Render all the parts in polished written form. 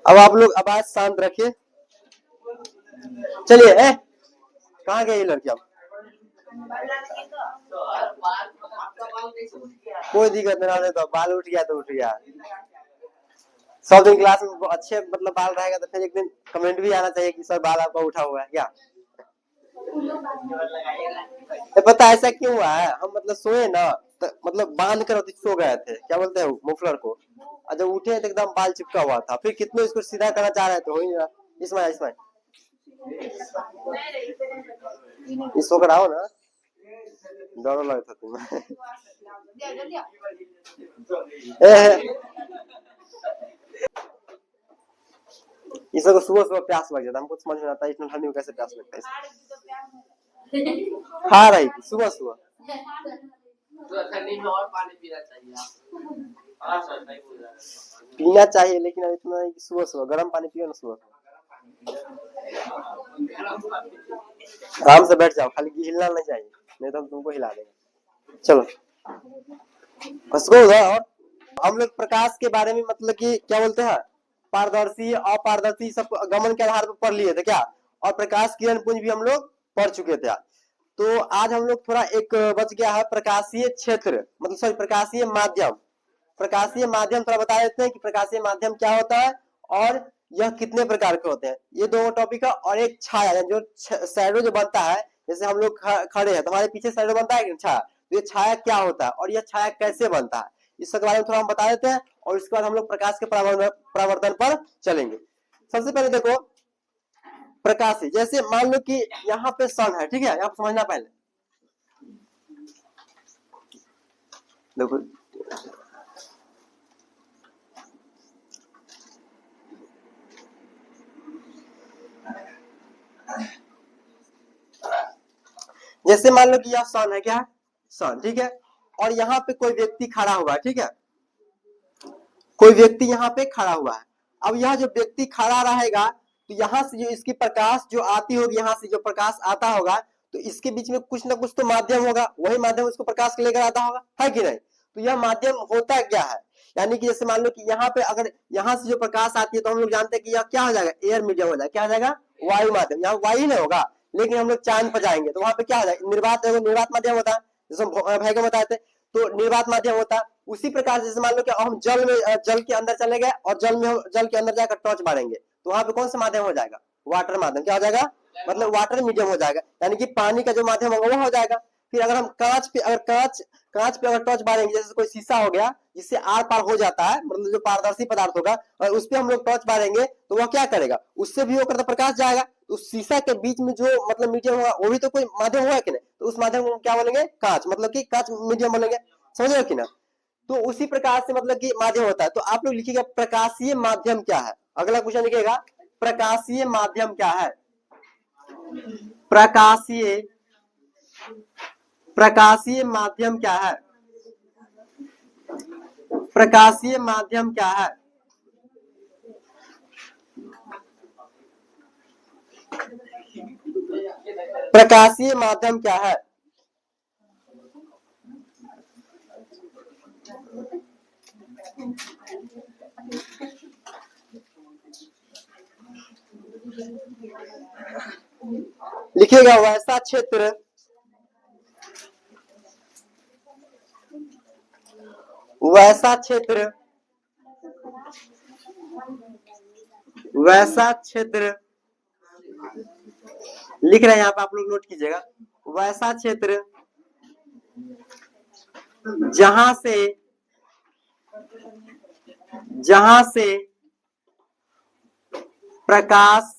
अब आप लोग आवाज शांत रखिए। चलिए कहाँ गई लड़की? अब कोई दिक्कत नहीं, तो बाल उठ गया तो उठ गया। सब दिन क्लास में अच्छे मतलब बाल रहेगा तो फिर एक दिन कमेंट भी आना चाहिए कि सर बाल आपका उठा हुआ है क्या। तो पता ऐसा क्यों हुआ है, हम मतलब सोए ना तो मतलब बांध कर सो गए थे, क्या बोलते हैं मुफलर को, और जब उठे तो एकदम बाल चिपका हुआ था, फिर कितने इसको सीधा करना चाह रहे थे, हो ही नहीं रहा। इसमें इसको कराओ ना, डर लगता तुम्हें। इस को सुबह सुबह प्यास लग जाता है, हमको समझ में आता है इतना ठंडी में कैसे प्यास लगता है। खा रही थी सुबह सुबह। ठंडी में और पानी पीना चाहिए, पीना चाहिए, लेकिन अब इतना सुबह सुबह गर्म पानी पियो ना सुबह। आराम से बैठ जाओ, खाली हिलना नहीं चाहिए, नहीं तो हम तुमको हिला देंगे। चलो और हम लोग प्रकाश के बारे में मतलब कि क्या बोलते हैं, पारदर्शी अपारदर्शी सब गमन के आधार पर पढ़ लिए थे क्या, और प्रकाश किरण पुंज भी हम लोग पढ़ चुके थे। तो आज हम लोग थोड़ा एक बच गया है प्रकाशीय क्षेत्र, मतलब सॉरी प्रकाशीय माध्यम। प्रकाशीय माध्यम थोड़ा बता देते हैं कि प्रकाशीय माध्यम क्या होता है और यह कितने प्रकार के होते हैं, ये दो टॉपिक है। और एक छाया जो शैडो जो बनता है, जैसे हम लोग खड़े हैं, तुम्हारे पीछे शैडो बनता है कि छाया, तो ये छाया क्या होता है और यह छाया कैसे बनता है, इसके बारे में थोड़ा हम बता देते हैं, और इसके बाद हम लोग प्रकाश के प्रवर्तन पर चलेंगे। सबसे पहले देखो प्रकाश, जैसे मान लो कि यहाँ पे सन है, ठीक है, यहाँ समझना पहले देखो, जैसे मान लो कि यह सन है, क्या सन, ठीक है, और यहाँ पे कोई व्यक्ति खड़ा हुआ है, ठीक है, कोई व्यक्ति यहाँ पे खड़ा हुआ है। अब यह जो व्यक्ति खड़ा रहेगा तो यहाँ से जो इसकी प्रकाश जो आती होगी, यहाँ से जो प्रकाश आता होगा, तो इसके बीच में कुछ ना कुछ तो माध्यम होगा, वही माध्यम उसको प्रकाश लेकर आता होगा, है कि नहीं। तो यह माध्यम होता क्या है, यानी कि जैसे मान लो कि यहाँ पे अगर यहाँ से जो प्रकाश आती है तो हम लोग जानते हैं कि यह क्या हो जाएगा, एयर मीडियम हो जाएगा, क्या हो जाएगा, वायु माध्यम। यहाँ वायु नहीं होगा, लेकिन हम लोग चांद पर जाएंगे तो वहां पे क्या हो जाएगा, निर्वात माध्यम होता है, जैसे भाई को बताए थे, तो निर्वात माध्यम होता है। उसी प्रकार जैसे मान लो कि हम जल में जल के अंदर चले गए और जल के अंदर जाकर टॉर्च मारेंगे तो वहां पे कौन सा माध्यम हो जाएगा, वाटर माध्यम, क्या हो जाएगा, मतलब वाटर मीडियम हो जाएगा, यानी कि पानी का जो माध्यम होगा वो हो जाएगा। फिर अगर हम कांच पे अगर कांच पे अगर टॉर्च मारेंगे, जैसे कोई शीशा हो गया जिससे आर पार हो जाता है, मतलब जो पारदर्शी पदार्थ होगा, और उस पर हम लोग टॉर्च मारेंगे तो वह क्या करेगा, उससे भी होकर तो प्रकाश जाएगा, तो शीशा के बीच में जो मतलब मीडियम होगा वो भी तो कोई माध्यम हुआ कि नहीं, तो उस माध्यम को क्या बोलेंगे, कांच, मतलब कि कांच मीडियम बोलेंगे, समझ रहे हो कि ना। तो उसी प्रकार से मतलब कि माध्यम होता है। तो आप लोग लिखिएगा प्रकाशीय माध्यम क्या है, अगला क्वेश्चन लिखिएगा प्रकाशीय माध्यम क्या है। प्रकाशीय प्रकाशीय माध्यम क्या है, प्रकाशीय माध्यम क्या है। प्रकाशीय माध्यम क्या है, लिखिएगा वैसा क्षेत्र, वैसा क्षेत्र, वैसा क्षेत्र, लिख रहे हैं यहाँ पे, आप लोग नोट कीजिएगा, वैसा क्षेत्र जहां से प्रकाश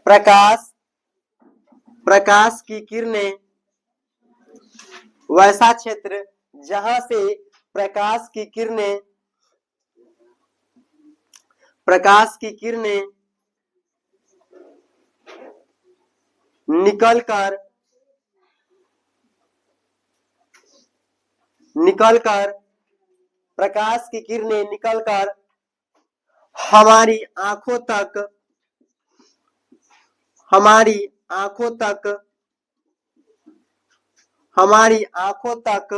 प्रकाश प्रकाश की किरणें, वैसा क्षेत्र जहां से प्रकाश की किरणें निकलकर प्रकाश की किरणें निकलकर हमारी आंखों तक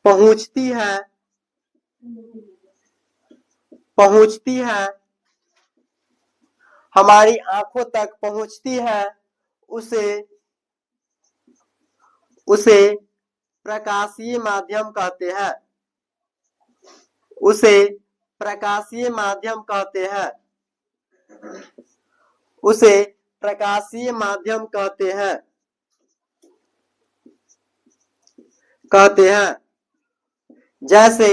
पहुंचती है, पहुंचती है, हमारी आंखों तक पहुंचती है, उसे उसे प्रकाशीय माध्यम कहते हैं, उसे प्रकाशीय माध्यम कहते हैं, उसे प्रकाशीय माध्यम कहते हैं, जैसे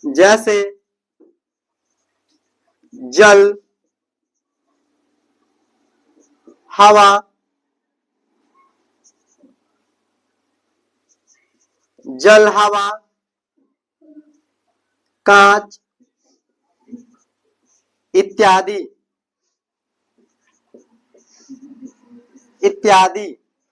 जैसे जल, हवा, जल, हवा, कांच इत्यादि इत्यादि।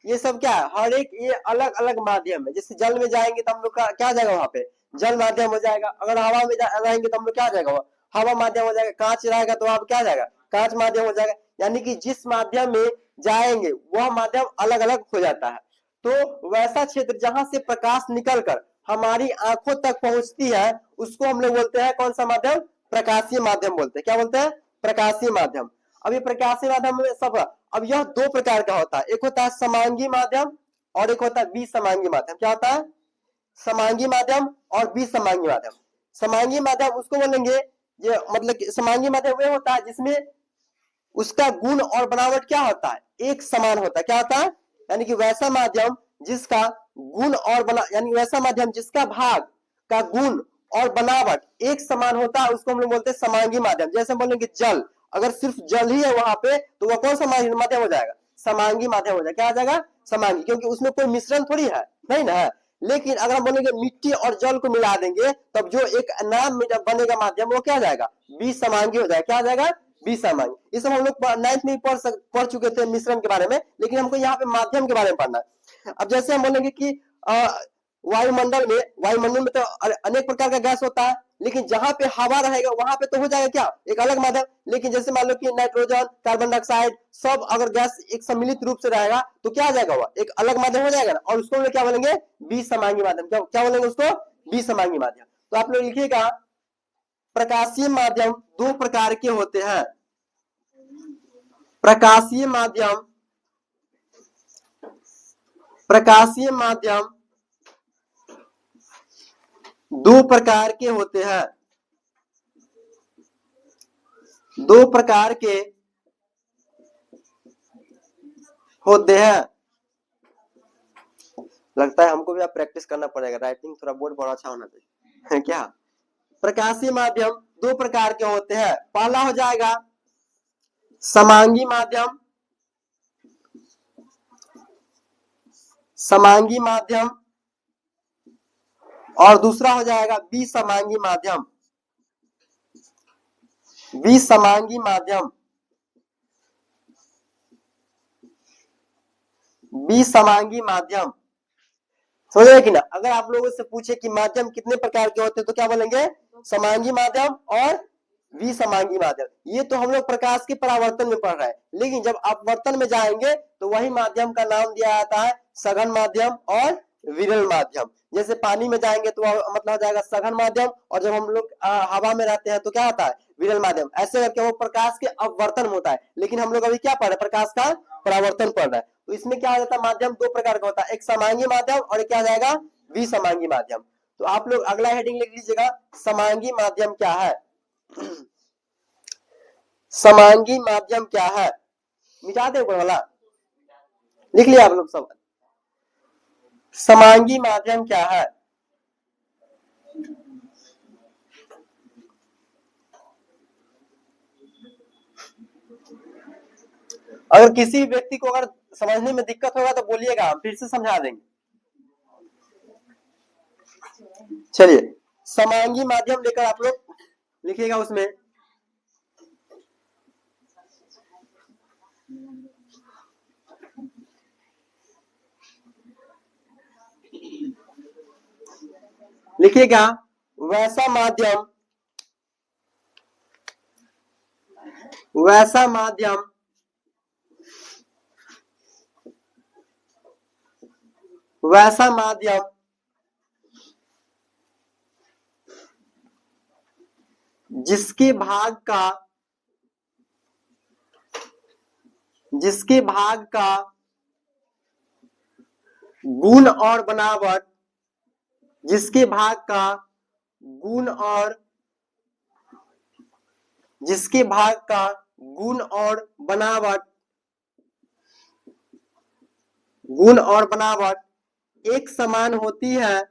ये सब क्या है, हर एक ये अलग अलग माध्यम है। जैसे जल में जाएंगे तो हम लोग का क्या जाएगा, वहां पे जल माध्यम हो जाएगा। अगर हवा में जाएंगे तो हम लोग क्या जाएगा, हवा माध्यम हो जाएगा। कांच रहेगा तो वहां क्या जाएगा, कांच माध्यम हो जाएगा। यानी कि जिस माध्यम में जाएंगे वह माध्यम अलग अलग हो जाता है। तो वैसा क्षेत्र जहां से प्रकाश निकलकर हमारी आंखों तक पहुंचती है, उसको हम लोग बोलते हैं कौन सा माध्यम, प्रकाशीय माध्यम बोलते हैं। क्या बोलते हैं, प्रकाशीय माध्यम। अब ये प्रकाशीय माध्यम में सब, अब यह दो प्रकार का होता है, एक होता है समांगी माध्यम और एक होता है विसमांगी माध्यम। क्या होता है, समांगी माध्यम और विसमांगी माध्यम। समांगी माध्यम उसको बोलेंगे, ये मतलब समांगी माध्यम वह होता है जिसमें उसका गुण और बनावट क्या होता है, एक समान होता है। क्या होता है, यानी कि वैसा माध्यम जिसका गुण और बना, यानी वैसा माध्यम जिसका भाग का गुण और बनावट एक समान होता है, उसको हम लोग बोलते हैं समांगी माध्यम। जैसे बोलेंगे जल, अगर सिर्फ जल ही है वहां पे तो वह कौन सा माध्यम हो जाएगा, समांगी माध्यम हो जाएगा। क्या आ जाएगा, समांगी, क्योंकि उसमें कोई मिश्रण थोड़ी है, नहीं ना है। लेकिन अगर हम बोलेंगे मिट्टी और जल को मिला देंगे तब जो एक नाम बनेगा माध्यम, वो क्या जाएगा, विसमांगी हो जाएगा। क्या आ जाएगा, विसमांगी। ये सब हम लोग 9th में पढ़ चुके थे मिश्रण के बारे में, लेकिन हमको यहाँ पे माध्यम के बारे में पढ़ना है। अब जैसे हम बोलेंगे कि वायुमंडल में तो अनेक प्रकार का गैस होता है, लेकिन जहां पे हवा रहेगा वहां पे तो हो जाएगा क्या, एक अलग माध्यम। लेकिन जैसे मान लो कि नाइट्रोजन, कार्बन डाइऑक्साइड सब अगर गैस एक सम्मिलित रूप से रहेगा तो क्या आ जाएगा, वह एक अलग माध्यम हो जाएगा ना, और उसको क्या बोलेंगे, विसमांगी माध्यम। क्या बोलेंगे उसको, विसमांगी माध्यम। तो आप लोग लिखिएगा, प्रकाशीय माध्यम दो प्रकार के होते हैं। प्रकाशीय माध्यम दो प्रकार के होते हैं, दो प्रकार के होते हैं। लगता है हमको भी अब प्रैक्टिस करना पड़ेगा, राइटिंग थोड़ा बोर्ड पर अच्छा होना चाहिए क्या। प्रकाशीय माध्यम दो प्रकार के होते हैं। पहला हो जाएगा समांगी माध्यम, समांगी माध्यम, और दूसरा हो जाएगा विसमांगी माध्यम, विसमांगी माध्यम, विसमांगी माध्यम। समझ रहे कि ना। अगर आप लोगों से पूछे कि माध्यम कितने प्रकार के होते हैं तो क्या बोलेंगे, समांगी माध्यम और विसमांगी माध्यम। ये तो हम लोग प्रकाश के परावर्तन में पढ़ रहे हैं, लेकिन जब अपवर्तन में जाएंगे तो वही माध्यम का नाम दिया जाता है सघन माध्यम और विरल माध्यम। जैसे पानी में जाएंगे तो मतलब हो जाएगा सघन माध्यम, और जब हम लोग हवा में रहते हैं तो क्या होता है, विरल माध्यम। ऐसे करके वो प्रकाश के अपवर्तन होता है, लेकिन हम लोग अभी क्या पढ़ रहे हैं, प्रकाश का परावर्तन पढ़ रहे हैं। तो इसमें क्या होता है, माध्यम दो प्रकार का होता है, एक समांगी माध्यम और एक क्या जाएगा, विसमांगी माध्यम। तो आप लोग अगला हेडिंग लिख लीजिएगा, समांगी माध्यम क्या है। समांगी माध्यम क्या है, मिटा दे ऊपर वाला, लिख लिया आप लोग सब। समांगी माध्यम क्या है, अगर किसी व्यक्ति को अगर समझने में दिक्कत होगा तो बोलिएगा, हम फिर से समझा देंगे। चलिए, समांगी माध्यम लेकर आप लोग लिखिएगा उसमें, लिखिएगा वैसा माध्यम, वैसा माध्यम वैसा माध्यम जिसके भाग का गुण और बनावट, जिसके भाग का गुण और बनावट एक समान होती है,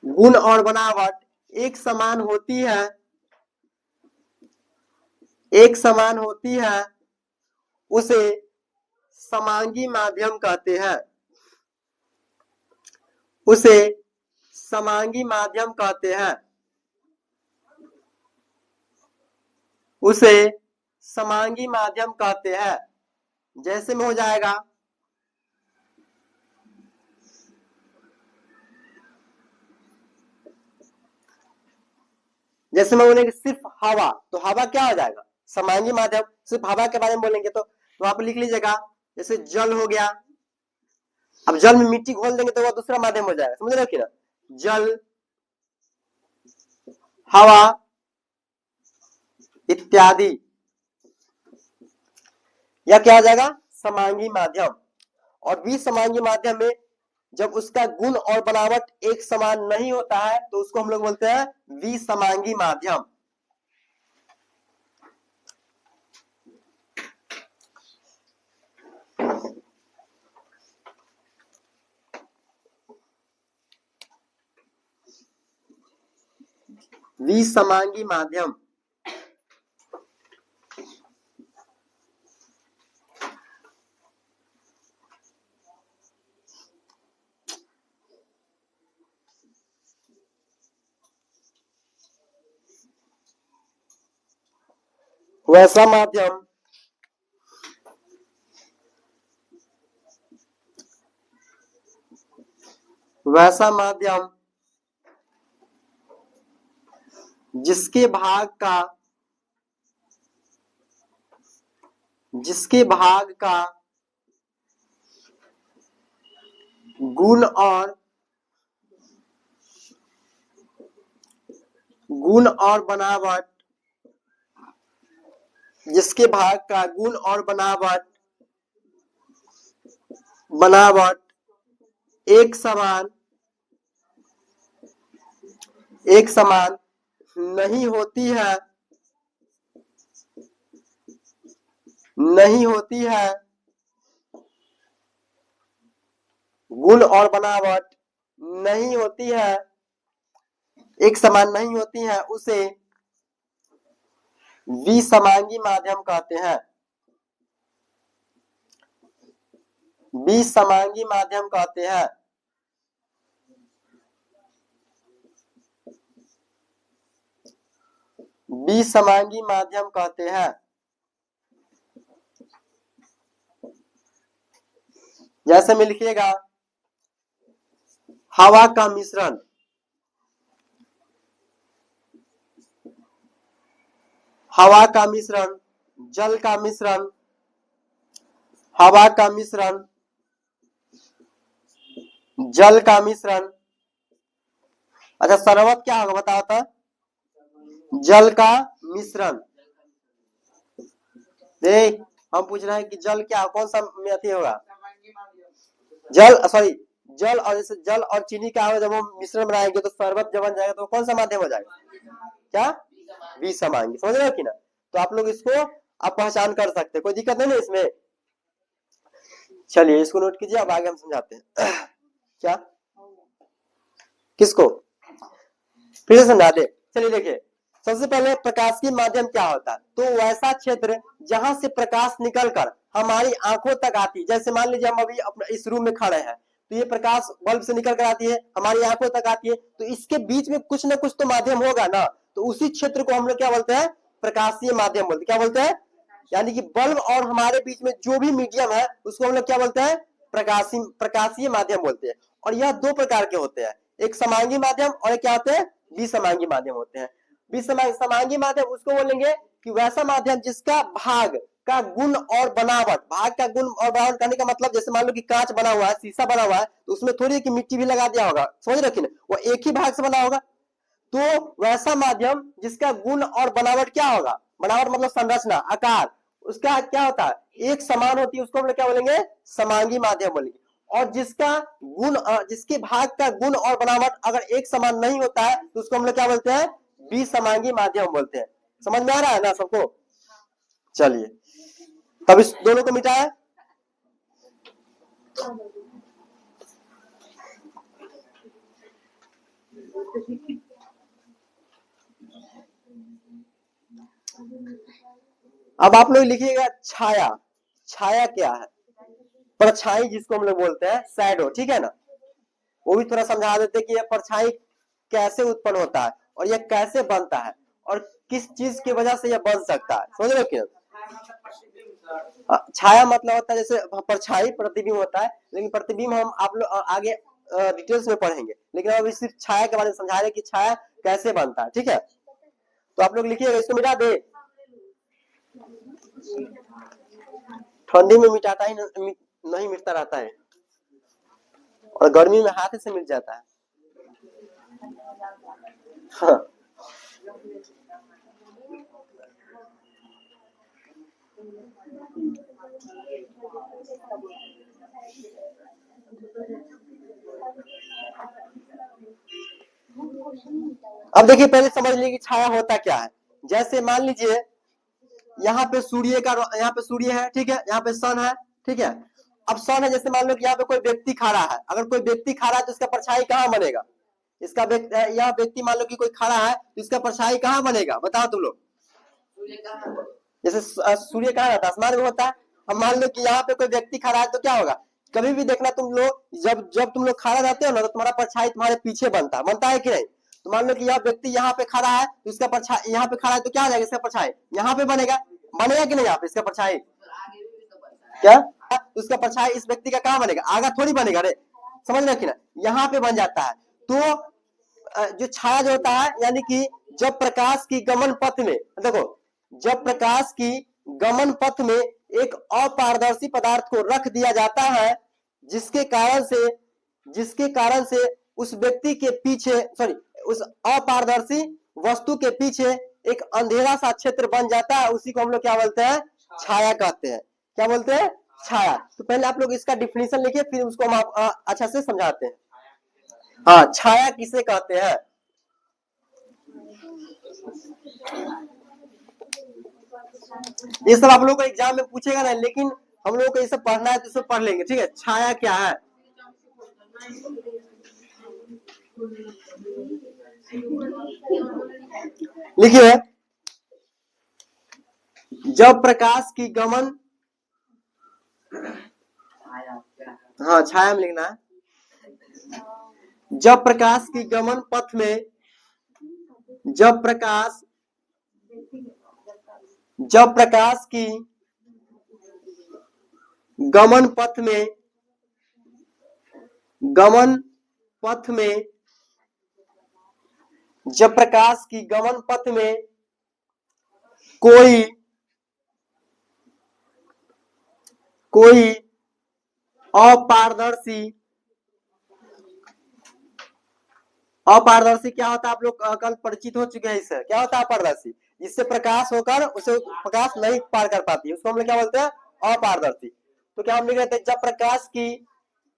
गुण और बनावट एक समान होती है, उसे समांगी माध्यम कहते हैं। उसे समांगी माध्यम कहते हैं। उसे समांगी माध्यम कहते हैं। जैसे में हो जाएगा जैसे मैं बोलेंगे सिर्फ हवा, तो हवा क्या हो जाएगा? समांगी माध्यम। सिर्फ हवा के बारे में बोलेंगे तो वहां पर लिख लीजिएगा, जैसे जल हो गया। अब जल में मिट्टी घोल देंगे तो वह दूसरा माध्यम हो जाएगा, समझ रहे हो कि ना? जल, हवा इत्यादि, यह क्या हो जाएगा? समांगी माध्यम। और विसमांगी माध्यम में जब उसका गुण और बनावट एक समान नहीं होता है तो उसको हम लोग बोलते हैं विसमांगी माध्यम। विसमांगी माध्यम। वैसा माध्यम जिसके भाग का गुण और बनावट, जिसके भाग का गुण और बनावट एक समान नहीं होती है, गुण और बनावट नहीं होती है, एक समान नहीं होती है, उसे विसमांगी माध्यम कहते हैं। विसमांगी माध्यम कहते हैं। विसमांगी माध्यम कहते हैं। जैसे में लिखिएगा हवा का मिश्रण, हवा का मिश्रण, जल का मिश्रण, हवा का मिश्रण, जल का मिश्रण। अच्छा सर्वत क्या होगा बताओ तो? जल का मिश्रण। देख हम पूछ रहे हैं कि जल क्या, कौन सा मेथी होगा? जल, सॉरी जल, और जैसे जल और चीनी का जब हम मिश्रण बनाएंगे तो शरबत जब बन जाएगा तो कौन सा माध्यम हो जाएगा? क्या? विसमांगी। समझ रहे हो कि ना? तो आप लोग इसको आप पहचान कर सकते हैं, कोई दिक्कत नहीं है इसमें। चलिए इसको नोट कीजिए, अब आगे हम समझाते हैं। क्या? किसको? फिर से समझा दे। चलिए देखिए, सबसे पहले प्रकाशीय माध्यम क्या होता है? तो वैसा क्षेत्र जहां से प्रकाश निकलकर हमारी आंखों तक आती, जैसे मान लीजिए हम अभी अपने इस रूम में खड़े हैं तो ये प्रकाश बल्ब से निकल कर आती है, हमारी आंखों तक आती है, तो इसके बीच में कुछ ना कुछ तो माध्यम होगा ना, तो उसी क्षेत्र को हम लोग क्या बोलते हैं? प्रकाशीय माध्यम बोलते हैं। क्या बोलते हैं? यानी कि बल्ब और हमारे बीच में जो भी मीडियम है उसको हम लोग क्या बोलते हैं? प्रकाशीय माध्यम बोलते हैं। और यह दो प्रकार के होते हैं, एक समांगी माध्यम और एक क्या होते हैं? विसमांगी माध्यम होते हैं। समांगी माध्यम उसको बोलेंगे कि वैसा माध्यम जिसका भाग का गुण और बनावट, भाग का गुण और बनावट करने का मतलब जैसे मान लो कि कांच बना हुआ है, शीशा बना हुआ है, तो उसमें थोड़ी कि मिट्टी भी लगा दिया होगा, समझ रखी ना, वो एक ही भाग से बना होगा। तो वैसा माध्यम जिसका गुण और बनावट क्या होगा, बनावट मतलब संरचना, आकार, उसका क्या होता है, एक समान होती है, उसको हम लोग क्या बोलेंगे, समांगी माध्यम बोलेंगे। और जिसका गुण जिसके भाग का गुण और बनावट अगर एक समान नहीं होता है तो उसको हम लोग क्या बोलते हैं, विसमांगी माध्यम बोलते हैं। समझ में आ रहा है ना सबको? चलिए तब इस दोनों को मिटाया। अब आप लोग लिखिएगा छाया। छाया क्या है, परछाई जिसको हम लोग बोलते हैं, शैडो, ठीक है ना। वो भी थोड़ा समझा देते कि यह परछाई कैसे उत्पन्न होता है और यह कैसे बनता है और किस चीज की वजह से यह बन सकता है। समझ रहे हो क्या? छाया मतलब होता है जैसे परछाई प्रतिबिंब होता है, लेकिन प्रतिबिंब हम आप लोग आगे डिटेल्स में पढ़ेंगे, लेकिन अभी सिर्फ छाया के बारे में समझा रहे कि छाया कैसे बनता है, ठीक है। तो आप लोग लिखिएगा, इसको मिटा दे। ठंडी में मिटाता ही नहीं मिटता रहता है और गर्मी में हाथ से मिट जाता है। हाँ। अब देखिए पहले समझ लीजिए कि छाया होता क्या है। जैसे मान लीजिए यहाँ पे सूर्य का, यहाँ पे सूर्य है, ठीक है, यहाँ पे सन है, ठीक है। अब सन है, जैसे मान लो कि यहाँ पे कोई व्यक्ति खड़ा है, अगर कोई व्यक्ति खड़ा है तो इसका परछाई कहाँ बनेगा, इसका यह व्यक्ति मान लो कि कोई खड़ा है तो इसका परछाई कहाँ बनेगा, बताओ तुम लोग। जैसे सूर्य कहाँ रहता है, आसमान में होता है। अब मान लो कि यहाँ पे कोई व्यक्ति खड़ा है तो क्या होगा, कभी भी देखना तुम लोग, जब जब तुम लोग खड़ा रहते हो ना तो तुम्हारा परछाई तुम्हारे पीछे बनता है कि नहीं। तो मान लो कि यह व्यक्ति यहाँ पे खड़ा है तो इसका परछाई यहाँ पे खड़ा है तो क्या हो जाएगा, इसका परछाई यहाँ पे बनेगा कि नहीं, यहाँ पे इसका परछाई क्या, उसका परछाई इस व्यक्ति का कहाँ बनेगा, आगा थोड़ी बनेगा रे, समझ रहे कि ना, यहाँ पे बन जाता है। तो जो छाया जो होता है, यानी कि जब प्रकाश की गमन पथ में, देखो जब प्रकाश की गमन पथ में एक अपारदर्शी पदार्थ को रख दिया जाता है, जिसके कारण से उस व्यक्ति के पीछे, सॉरी, उस अपारदर्शी वस्तु के पीछे एक अंधेरा सा क्षेत्र बन जाता है, उसी को हम लोग क्या बोलते हैं, छाया कहते हैं। क्या बोलते हैं, छाया। तो पहले आप लोग इसका डिफिनेशन लिखिए, फिर उसको हम अच्छा से समझाते हैं। हाँ, छाया किसे कहते हैं। ये सब आप लोगों को एग्जाम में पूछेगा ना, लेकिन हम लोगों को ये सब पढ़ना है तो सब पढ़ लेंगे, ठीक है। छाया क्या है, लिखिए, जब प्रकाश की गमन, हाँ छाया में लिखना है, जब प्रकाश की गमन पथ में, जब प्रकाश की गमन पथ में जब प्रकाश की गमन पथ में कोई अपारदर्शी क्या होता है, आप लोग कल परिचित हो चुके हैं इससे। क्या होता है अपारदर्शी, जिससे प्रकाश होकर उसे प्रकाश नहीं पार कर पाती, उसको हम लोग क्या बोलते हैं, अपारदर्शी। तो क्या हम लिख रहे थे, जब प्रकाश की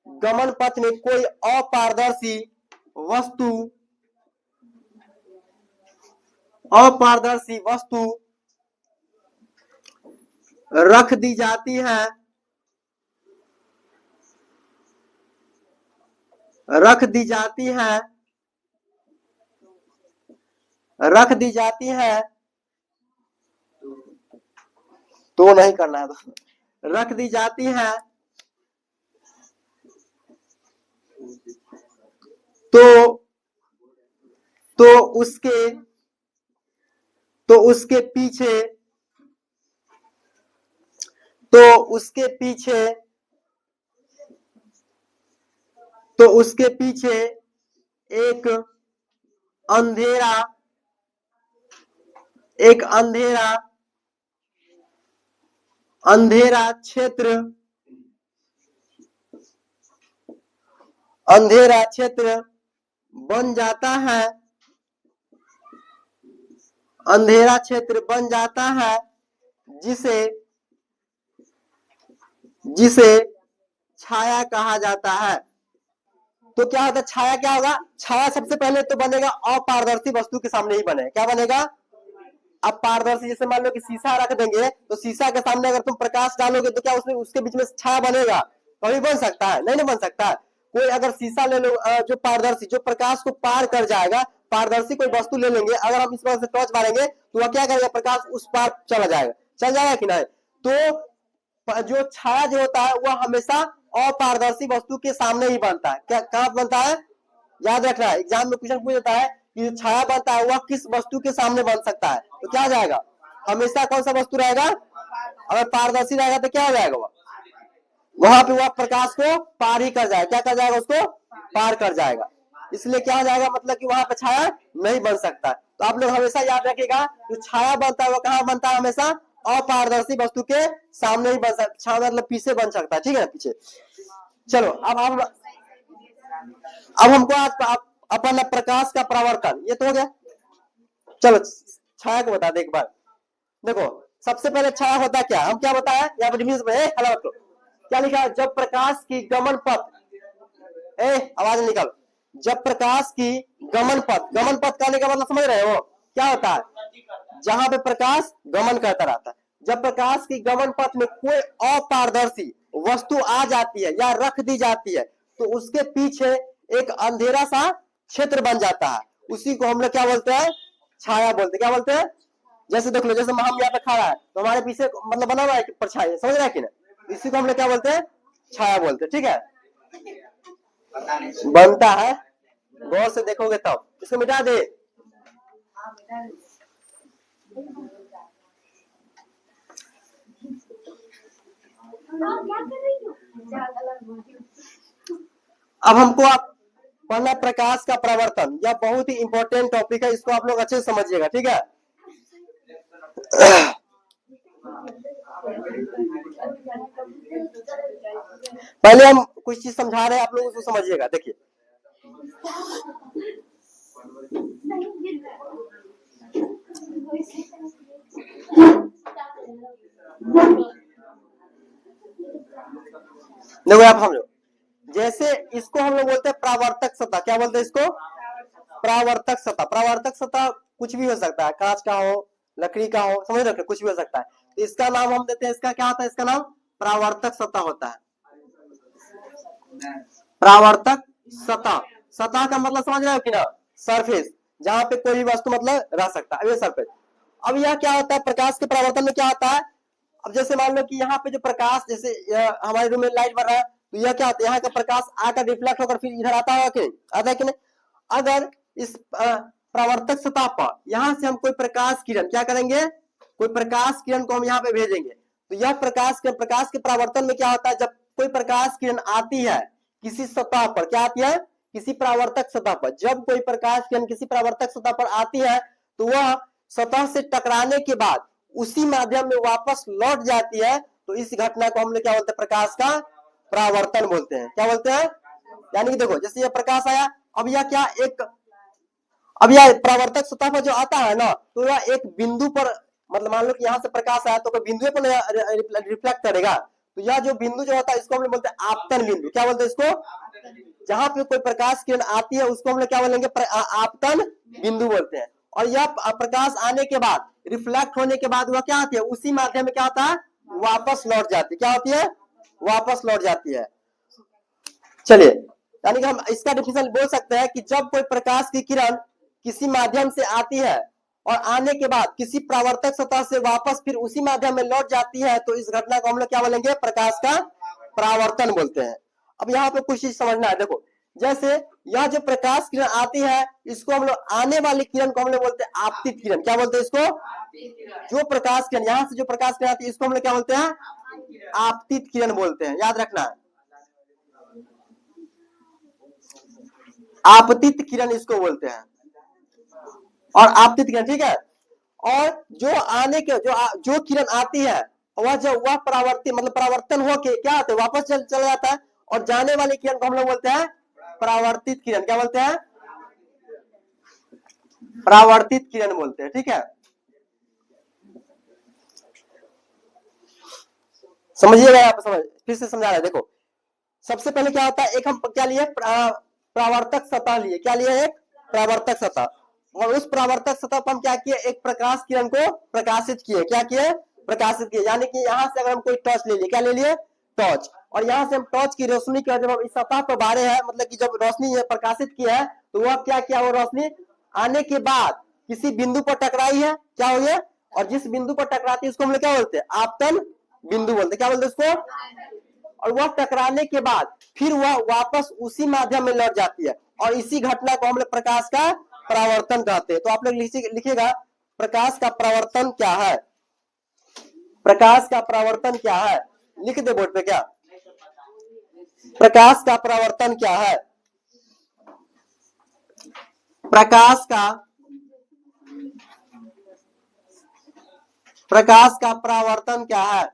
गमन पथ में कोई अपारदर्शी वस्तु रख दी जाती है, तो नहीं करना है, रख दी जाती है, तो उसके पीछे एक अंधेरा क्षेत्र बन जाता है, अंधेरा क्षेत्र बन जाता है जिसे जिसे छाया कहा जाता है। तो क्या होता है छाया, क्या होगा छाया सबसे पहले तो बनेगा अपारदर्शी वस्तु के सामने ही बने, क्या बनेगा अब पारदर्शी। जैसे मान लो कि शीशा रख देंगे तो शीशा के सामने अगर तुम प्रकाश डालोगे तो क्या उसमें उसके बीच में छाया बनेगा, कभी बन सकता है नहीं, नहीं बन सकता है। कोई अगर शीशा ले लो जो पारदर्शी जो प्रकाश को पार कर जाएगा, पारदर्शी कोई वस्तु ले लेंगे, अगर हम इस तरह से टॉर्च मारेंगे तो वह क्या करेगा प्रकाश उस पार चला जाएगा, चल जाएगा कि नहीं। तो जो छाया जो होता है वह हमेशा अपारदर्शी वस्तु के सामने ही बनता है। क्या कहाँ बनता है, याद रखना है एग्जाम में क्वेश्चन पूछ देता है कि छाया बनता है वह किस वस्तु के सामने बन सकता है, तो क्या जाएगा हमेशा कौन सा वस्तु रहेगा, अगर पारदर्शी रहेगा तो क्या हो जाएगा वहां पे वह प्रकाश को पार ही कर जाएगा, क्या कर जाएगा उसको पार कर जाएगा, इसलिए क्या हो जाएगा मतलब कि वहां पे छाया नहीं बन सकता। तो आप लोग हमेशा याद रखिएगा जो छाया बनता है वो कहाँ बनता है, हमेशा अपारदर्शी वस्तु के सामने ही बन सकता, छाया मतलब पीछे बन सकता है, ठीक है पीछे। चलो अब हमको आज अपन प्रकाश का परावर्तन ये तो हो गया। चलो छाया को बता दे एक बार। देखो सबसे पहले छाया होता क्या, हम क्या बताया यहाँ पर क्या लिखा है, जब प्रकाश की गमन पथ, आवाज निकल, जब प्रकाश की गमन पथ कहने का मतलब समझ रहे हो क्या होता है, जहां पे प्रकाश गमन करता रहता है, जब प्रकाश की गमन पथ में कोई अपारदर्शी वस्तु आ जाती है या रख दी जाती है तो उसके पीछे एक अंधेरा सा क्षेत्र बन जाता है, उसी को हम लोग क्या बोलते हैं छाया बोलते हैं। क्या बोलते हैं, जैसे देख लो जैसे हम यहाँ पे खड़ा है तो हमारे पीछे मतलब बना हुआ है परछाई, समझ रहा है कि नहीं, इसी को हम लोग क्या बोलते हैं छाया बोलते हैं, ठीक है बनता है, गौर से देखोगे तब। इसको मिटा दे, अब हमको आप पहला प्रकाश का प्रवर्तन, यह बहुत ही इंपॉर्टेंट टॉपिक है, इसको आप लोग अच्छे से समझिएगा, ठीक है। पहले हम कुछ चीज समझा रहे हैं, आप लोग उसको समझिएगा, देखिए देखो आप हम लोग जैसे इसको हम लोग बोलते हैं प्रावर्तक सतह, क्या बोलते हैं इसको प्रावर्तक सतह। प्रावर्तक सतह कुछ भी हो सकता है, कांच का हो लकड़ी का हो, समझ रहे कुछ भी हो सकता है, इसका नाम हम देते हैं, इसका क्या होता है, इसका नाम प्रावर्तक सतह होता है। प्रावर्तक सतह, सतह का मतलब समझ रहे हो कि ना सरफेस, जहां पे कोई भी वस्तु मतलब रह सकता है, ये सरफेस। अब यह क्या होता है प्रकाश के परावर्तन में क्या होता है, अब जैसे मान लो कि यहाँ पे जो प्रकाश जैसे हमारे रूम में लाइट बढ़ रहा है तो यह क्या होता है, यहाँ का प्रकाश आकर रिफ्लेक्ट होकर फिर इधर आता है कि नहीं, आता है कि नहीं। अगर इस परावर्तक सतह पर यहाँ से हम कोई प्रकाश किरण क्या करेंगे, कोई प्रकाश किरण को हम यहाँ पे भेजेंगे तो यह प्रकाश के परावर्तन में क्या होता है, जब कोई प्रकाश किरण आती है किसी सतह पर, क्या आती है किसी परावर्तक सतह पर, जब कोई प्रकाश किरण किसी परावर्तक सतह पर आती है तो वह सतह से टकराने के बाद उसी माध्यम में वापस लौट जाती है, तो इस घटना को हम लोग क्या बोलते हैं प्रकाश का परावर्तन बोलते हैं। क्या बोलते हैं, यानी कि देखो जैसे यह प्रकाश आया, अब यह क्या एक, अब यह परावर्तक सतह पर जो आता है ना तो यह एक बिंदु पर, मतलब मान लो कि यहाँ से प्रकाश आया तो कोई बिंदु पर रिफ्लेक्ट करेगा, तो यह जो बिंदु जो होता है इसको हम लोग बोलते हैं आपतन बिंदु। क्या बोलते हैं इसको, जहां पे कोई प्रकाश किरण आती है उसको हम लोग क्या बोलेंगे आपतन बिंदु बोलते हैं। और यह प्रकाश आने के बाद रिफ्लेक्ट होने के बाद वह क्या आती है उसी माध्यम में क्या होता है वापस लौट जाती है, क्या होती है वापस लौट जाती है। चलिए यानी कि हम इसका डिफिनेशन बोल सकते हैं कि जब कोई प्रकाश की किरण किसी माध्यम से आती है और आने के बाद किसी परावर्तक सतह से वापस फिर उसी माध्यम में लौट जाती है तो इस घटना को हम लोग क्या बोलेंगे प्रकाश का परावर्तन बोलते हैं। अब यहाँ पे कुछ चीज समझना है, देखो जैसे यह जो प्रकाश किरण आती है इसको हम लोग आने वाली किरण को हम लोग बोलते हैं आपतित किरण। क्या बोलते हैं इसको, जो प्रकाश किरण यहाँ से जो प्रकाश किरण आती है इसको हम लोग क्या बोलते हैं आपतित किरण बोलते हैं, याद रखना है आपतित किरण इसको बोलते हैं, और आपतित किरण ठीक है। और जो आने के जो किरण आती है वह जब वह परावर्तित मतलब परावर्तन होके क्या होता है वापस चला जाता है, और जाने वाली किरण को हम लोग बोलते हैं परावर्तित किरण। क्या बोलते हैं परावर्तित किरण बोलते हैं, ठीक है। समझिएगा, यहाँ पे समझ, फिर से समझा रहे हैं, देखो सबसे पहले क्या होता है, एक हम क्या लिए, परावर्तक सतह लिए, क्या लिए, एक परावर्तक सतह, और उस परावर्तक सतह पर हम क्या किए, एक प्रकाश किरण को प्रकाशित किए, क्या किए, प्रकाशित किए, यानी कि यहाँ से अगर हम कोई टॉर्च ले लिए, क्या ले लिए, टॉर्च, और यहाँ से हम टॉर्च की रोशनी का जब हम इस सतह पर बारे हैं, मतलब कि जब रोशनी प्रकाशित किया है, तो वह क्या किया, वो रोशनी आने के बाद किसी बिंदु पर टकराई है, क्या हो गया, और जिस बिंदु पर टकराती है उसको हम लोग क्या बोलते हैं, आपतन बिंदु बोलते हैं, क्या बोलते हैं उसको, और वह टकराने के बाद फिर वह वापस उसी माध्यम में लौट जाती है, और इसी घटना को हम लोग प्रकाश का परावर्तन कहते हैं। तो आप लोग लिखिएगा प्रकाश का परावर्तन क्या है, प्रकाश का परावर्तन क्या है, लिख दे बोर्ड पे, क्या प्रकाश का परावर्तन क्या है, प्रकाश का परावर्तन क्या है,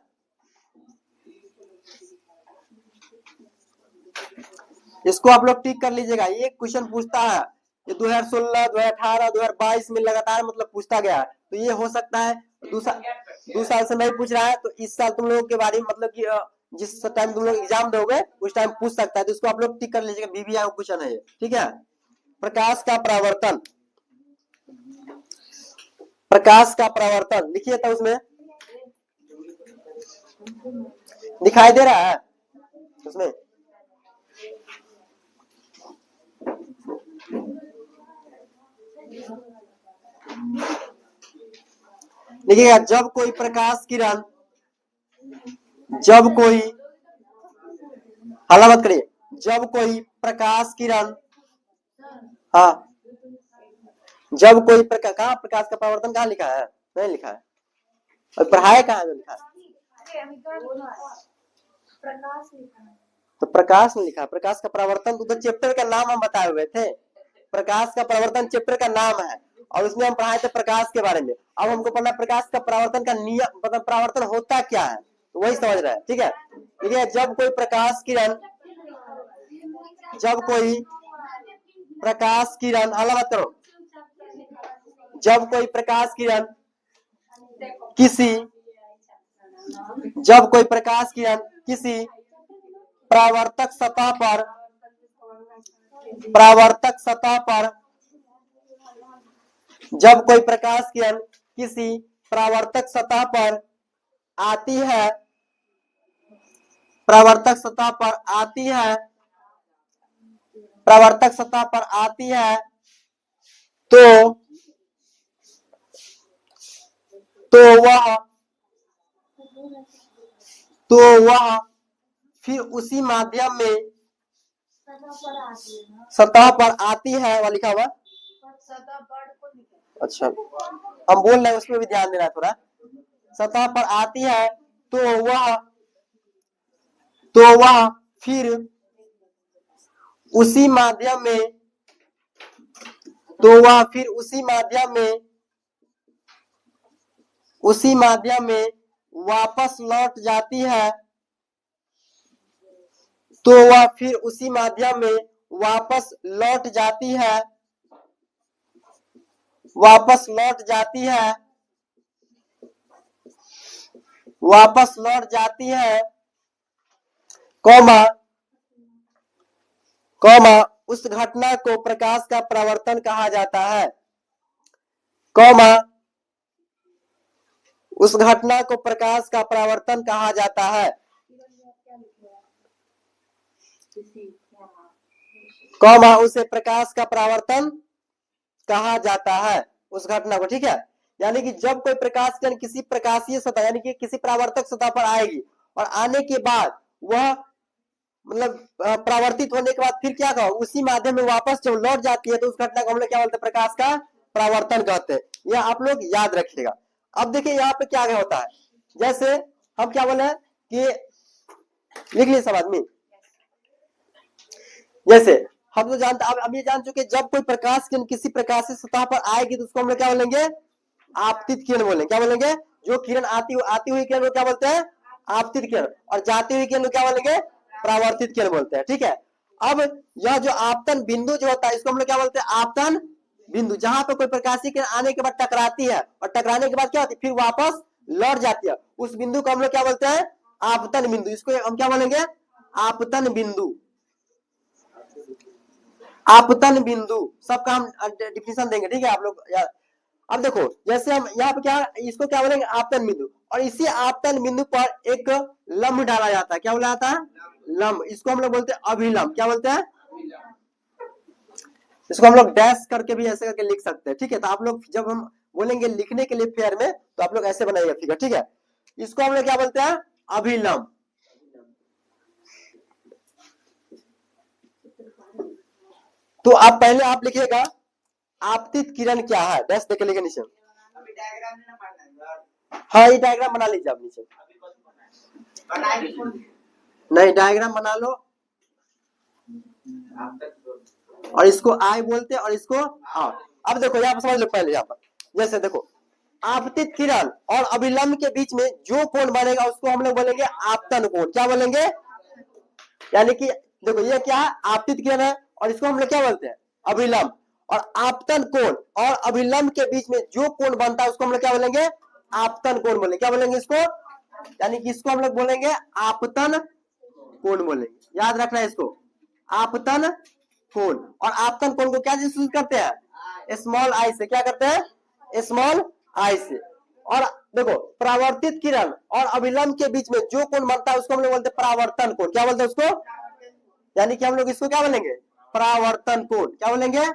इसको आप लोग टिक कर लीजिएगा, ये क्वेश्चन पूछता है, ये 2016, 2018, 2022 में लगातार मतलब पूछता गया है, तो ये हो सकता है 2 साल से नहीं पूछ रहा है, तो इस साल तुम लोगों के बारे में मतलब कि जिस टाइम तुम लोग एग्जाम दोगे उस टाइम पूछ सकता है, तो इसको आप लोग टिक कर लीजिएगा, बीबीआई का क्वेश्चन है ये, ठीक है। प्रकाश का परावर्तन, प्रकाश का परावर्तन लिखिए, तो उसमें दिखाई दे रहा है उसमें, देखिएगा जब कोई प्रकाश किरण, जब कोई, हल्ला मत करिए, जब कोई प्रकाश किरण, हाँ जब कोई प्रकाश, कहाँ प्रकाश का परावर्तन कहाँ लिखा है, नहीं लिखा है, और पढ़ाया कहाँ है, लिखा है, तो प्रकाश में लिखा है, प्रकाश का परावर्तन, तो चैप्टर का नाम हम बताए हुए थे, प्रकाश का परावर्तन चैप्टर का नाम है, और उसमें हम पढ़ाए थे प्रकाश के बारे में। अब हमको पढ़ना प्रकाश का परावर्तन का नियम, मतलब परावर्तन होता क्या है, तो वही समझ रहे हैं, ठीक है। देखिए जब कोई प्रकाश किरण, जब कोई प्रकाश किरण, हल्ला मत करो, जब कोई प्रकाश किरण किसी, जब कोई प्रकाश किरण किसी परावर्तक सतह पर, परावर्तक सतह पर, जब कोई प्रकाश किरण किसी परावर्तक सतह पर आती है, परावर्तक सतह पर आती है, परावर्तक सतह पर आती है, तो वह फिर उसी माध्यम में सतह पर आती है, वह लिखा हुआ, अच्छा हम बोल रहे हैं उसमें भी ध्यान देना थोड़ा, सतह पर आती है, तो वह फिर उसी माध्यम में, तो वह फिर उसी माध्यम में वापस लौट जाती है, तो वह फिर उसी माध्यम में वापस लौट जाती है, वापस लौट जाती है, वापस लौट जाती है, कौमा उस घटना को प्रकाश का परावर्तन कहा जाता है, कौमा उस घटना को प्रकाश का परावर्तन कहा जाता है, कौमा उसे प्रकाश का परावर्तन कहा जाता है, उस घटना को, ठीक है। यानी कि जब कोई प्रकाश किरण किसी प्रकाशीय सतह, यानी कि किसी परावर्तक सतह पर आएगी, और आने के बाद वह मतलब परावर्तित होने के बाद फिर क्या कहो, उसी माध्यम में वापस जब लौट जाती है, तो उस घटना को हम लोग क्या बोलते हैं, प्रकाश का परावर्तन कहते हैं, यह आप लोग याद रखिएगा। अब देखिए यहाँ पे क्या होता है, जैसे हम क्या बोले कि लिख लीजिए सब आदमी, जैसे हम लोग जानते, अब ये जान चुके, जब कोई प्रकाश किरण किसी प्रकाशीय सतह पर आएगी तो उसको हम लोग क्या बोलेंगे, आपतित किरण बोलेंगे, क्या बोलेंगे, जो किरण आती हुई किरण को क्या बोलते हैं, आपतित किरण, और जाती हुई किरण को क्या बोलेंगे, परावर्तित किरण बोलते हैं, ठीक है। अब यह जो आपतन बिंदु जो होता है, इसको हम लोग क्या बोलते हैं, आपतन बिंदु, जहां पर कोई प्रकाशीय किरण आने के बाद टकराती है, और टकराने के बाद क्या होती है, फिर वापस लौट जाती है, उस बिंदु को हम लोग क्या बोलते हैं, आपतन बिंदु, इसको हम क्या बोलेंगे? आपतन बिंदु, आपतन बिंदु, सबका हम डिफिनेशन देंगे, ठीक है आप लोग यार। अब देखो जैसे हम यहाँ पे क्या, इसको क्या बोलेंगे? आपतन बिंदु, और इसी आपतन बिंदु पर एक लंब डाला जाता है, क्या बोला जाता है? लंब, इसको हम लोग बोलते हैं अभिलंब, क्या बोलते हैं? इसको हम लोग डैश करके भी ऐसे करके लिख सकते हैं, ठीक है। तो आप लोग जब हम बोलेंगे लिखने के लिए फेयर में, तो आप लोग ऐसे बनाइएगा फिगर, ठीक है। इसको हम लोग क्या बोलते हैं? अभिलंब। तो आप पहले आप लिखिएगा आपतित किरण क्या है, डैश देके लिखे नीचे। हाँ ये डायग्राम बना लीजिए आप नीचे, नहीं डायग्राम बना लो, और इसको आई बोलते हैं और इसको आ। अब देखो यहाँ पर समझ लो, पहले यहाँ पर जैसे देखो आपतित किरण और अभिलंब के बीच में जो कोण बनेगा उसको हम लोग बोलेंगे आपतन कोण, क्या बोलेंगे? यानी कि देखो ये क्या है? आपतित किरण है और इसको हम लोग क्या बोलते हैं? अभिलंब। और आपतन कोण और अभिलंब के बीच में जो कोण बनता है उसको हम लोग क्या बोलेंगे? आपतन कोण बोलेंगे, क्या बोलेंगे इसको? यानी कि इसको हम लोग बोलेंगे आपतन कोण बोलेंगे, याद रखना है इसको, आपतन कोण। और आपतन कोण को क्या सूचित करते हैं? स्मॉल आई से, क्या करते हैं? स्मॉल आई से। और देखो परावर्तित किरण और अभिलंब के बीच में जो कोण बनता है उसको हम लोग बोलते हैं परावर्तन कोण, क्या बोलते हैं उसको? यानी कि हम लोग इसको क्या बोलेंगे? परावर्तन कोण, क्या बोलेंगे?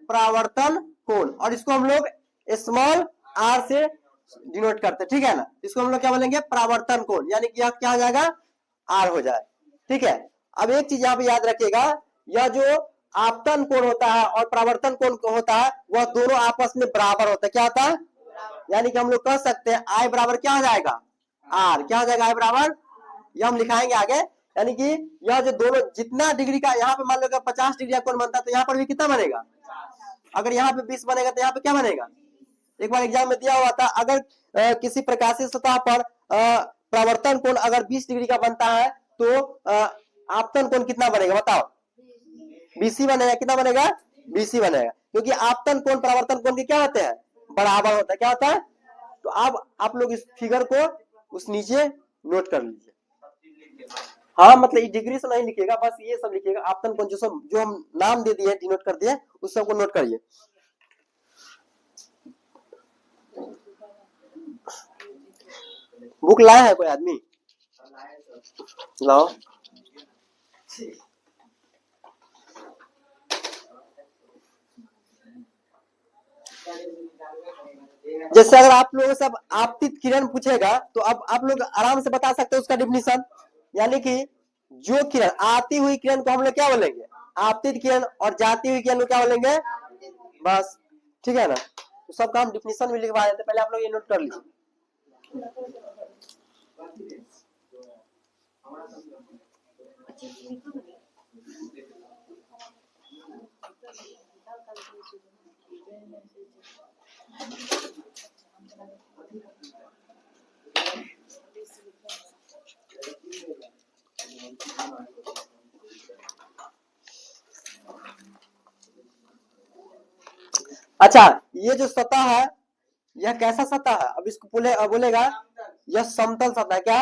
परावर्तन कोण। और इसको हम लोग स्मॉल आर से डिनोट करते हैं, ठीक है ना। इसको हम लोग क्या बोलेंगे? परावर्तन कोण, यानी कि यह क्या हो जाएगा? आर हो जाए, ठीक है। अब एक चीज यहाँ पे याद रखिएगा, यह जो आपतन कोण होता है और परावर्तन कोण होता है वह दोनों आपस में बराबर होता है, क्या होता है? यानी कि हम लोग कह सकते हैं आई बराबर क्या हो जाएगा? आर, क्या हो जाएगा? आई बराबर, यह हम लिखाएंगे आगे। यानी कि यह जो दोनों जितना डिग्री का, यहाँ पे मान लो 50 डिग्री का कोण बनता है तो यहाँ पर भी कितना बनेगा? अगर यहाँ पे 20 बनेगा तो यहाँ पे क्या बनेगा? एक बार एग्जाम में दिया हुआ था, अगर किसी प्रकाशीय सतह पर परावर्तन कोण अगर 20 डिग्री का बनता है तो आपतन कोण कितना बनेगा बताओ? 20 बनेगा, कितना बनेगा? 20 बनेगा, क्योंकि आपतन कोण परावर्तन कोण के क्या होते हैं? बराबर होता है, क्या होता है? तो अब आप लोग इस फिगर को उस नीचे नोट कर लीजिए। हाँ मतलब डिग्री से नहीं लिखिएगा, बस ये सब लिखिएगा, आपतन कोण जो हम नाम दे दिए, डिनोट कर दिए, उस सबको नोट करिए। बुक लाया है कोई आदमी? लाओ। जैसे अगर आप लोगों से आपतित किरण पूछेगा तो अब आप लोग आराम से बता सकते हो उसका डिफिनीशन। यानी कि जो किरण आती हुई किरण को हम लोग क्या बोलेंगे? आपतित किरण, और जाती हुई किरण को क्या बोलेंगे? बस, ठीक है ना। तो सबका हम डिफिनीशन भी लिखवा देते, पहले आप लोग ये नोट कर लीजिए। अच्छा ये जो सतह है यह कैसा सतह है? अब इसको बोलेगा यह समतल सतह, क्या?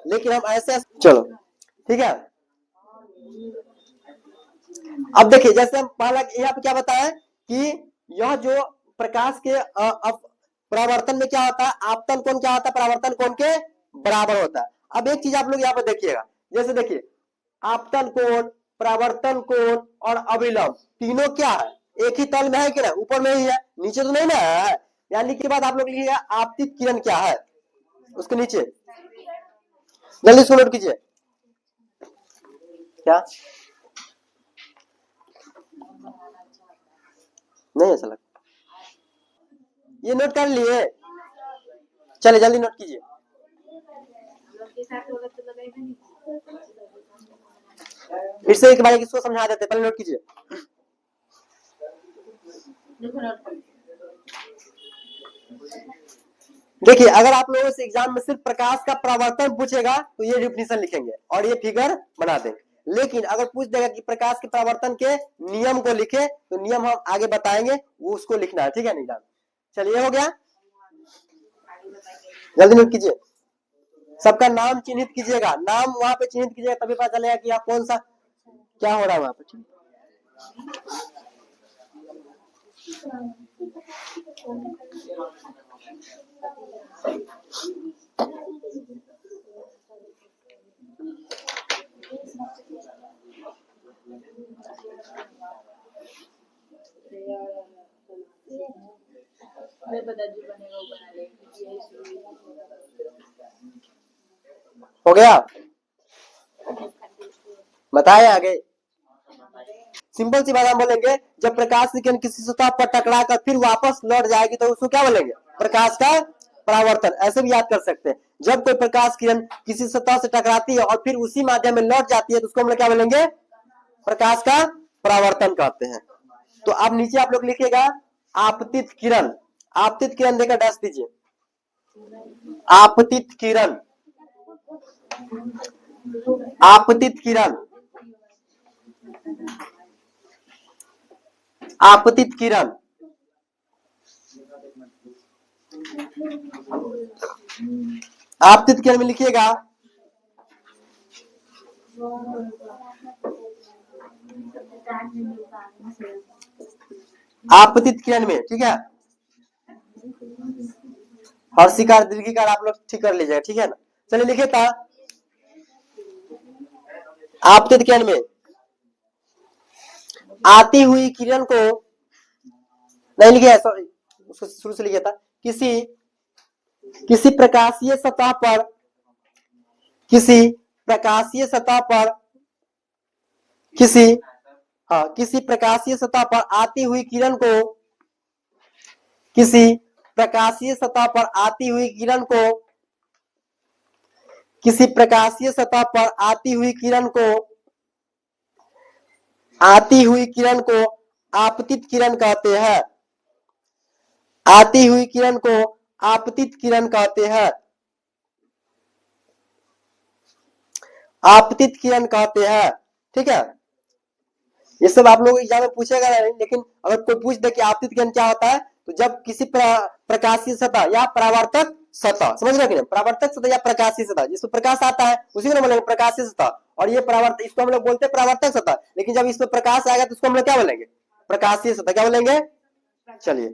लेकिन हम ऐसे चलो ठीक है। अब देखिए जैसे हम पहला यहाँ पे क्या बताया कि यह जो प्रकाश के परावर्तन में क्या होता है? आपतन कोण क्या होता है? परावर्तन कोण के बराबर होता है। अब एक चीज आप लोग यहाँ पे देखिएगा, जैसे देखिए आपतन कोण, परावर्तन कोण और अभिलंब तीनों क्या है? एक ही तल में है कि ना? ऊपर में ही है, नीचे तो नहीं ना है। यानी कि बाद आप लोग लिखिएगा आपतित किरण क्या है, उसके नीचे जल्दी इसको नोट कीजिए। क्या नहीं ऐसा लगता? ये नोट कर लिए? चलिए जल्दी नोट कीजिए। फिर से एक बार इसको समझा देते, पहले नोट कीजिए। देखिए अगर आप लोगों से एग्जाम में सिर्फ प्रकाश का परावर्तन पूछेगा तो ये डिफिनीशन लिखेंगे और ये फिगर बना देंगे। लेकिन अगर पूछ देगा कि प्रकाश के परावर्तन के नियम को लिखे तो नियम हम आगे बताएंगे, वो उसको लिखना है, ठीक है निदान। चलिए हो गया, जल्दी नोट कीजिए। सबका नाम चिन्हित कीजिएगा, नाम वहां पे चिन्हित कीजिएगा, तभी पता चलेगा कि आप कौन सा क्या हो रहा है वहां पे। हो गया, बताए आगे। सिंपल सी बात हम बोलेंगे, जब प्रकाश की किरण किसी सतह पर टकरा कर फिर वापस लौट जाएगी तो उसको क्या बोलेंगे? प्रकाश का परावर्तन। ऐसे भी याद कर सकते हैं, जब कोई प्रकाश किरण किसी सतह से टकराती है और फिर उसी माध्यम में लौट जाती है तो उसको हम लोग क्या बोलेंगे? प्रकाश का परावर्तन कहते हैं। तो अब नीचे आप लोग लिखिएगा आपतित किरण। आपतित किरण देकर डैश दीजिए। आपतित किरण, आपतित किरण, आपतित किरण। आपतित किरण में लिखिएगा आपतित किरण में, ठीक है। हर्षिकार दीर्घिकार आप लोग ठीक कर लीजिएगा, ठीक है ना। चलिए लिखिए था आपतित किरण में आती हुई किरण को, नहीं लिखिए, सॉरी उसको शुरू से लिखिए था, किसी प्रकाशीय सतह पर, किसी प्रकाशीय सतह पर, किसी प्रकाशीय सतह पर आती हुई किरण को, किसी प्रकाशीय सतह पर आती हुई किरण को, किसी प्रकाशीय सतह पर आती हुई किरण को, आती हुई किरण को आपतित किरण कहते हैं। आती हुई किरण को आपतित किरण कहते हैं। आपतित किरण कहते हैं, ठीक है। ये सब आप लोग एग्जाम में पूछेगा नहीं, लेकिन अगर कोई पूछ दे कि आपतित किरण क्या होता है, तो जब किसी प्रकाशीय सतह या परावर्तक सतह, समझ रहे कि परावर्तक सतह या प्रकाशीय सतह, जिसमें प्रकाश आता है उसी को बोलेंगे प्रकाशीय सतह, और ये परावर्तक, इसको हम लोग बोलते हैं परावर्तक सतह, लेकिन जब इसमें प्रकाश आएगा तो उसको हम लोग क्या बोलेंगे? प्रकाशीय सतह। क्या बोलेंगे? चलिए,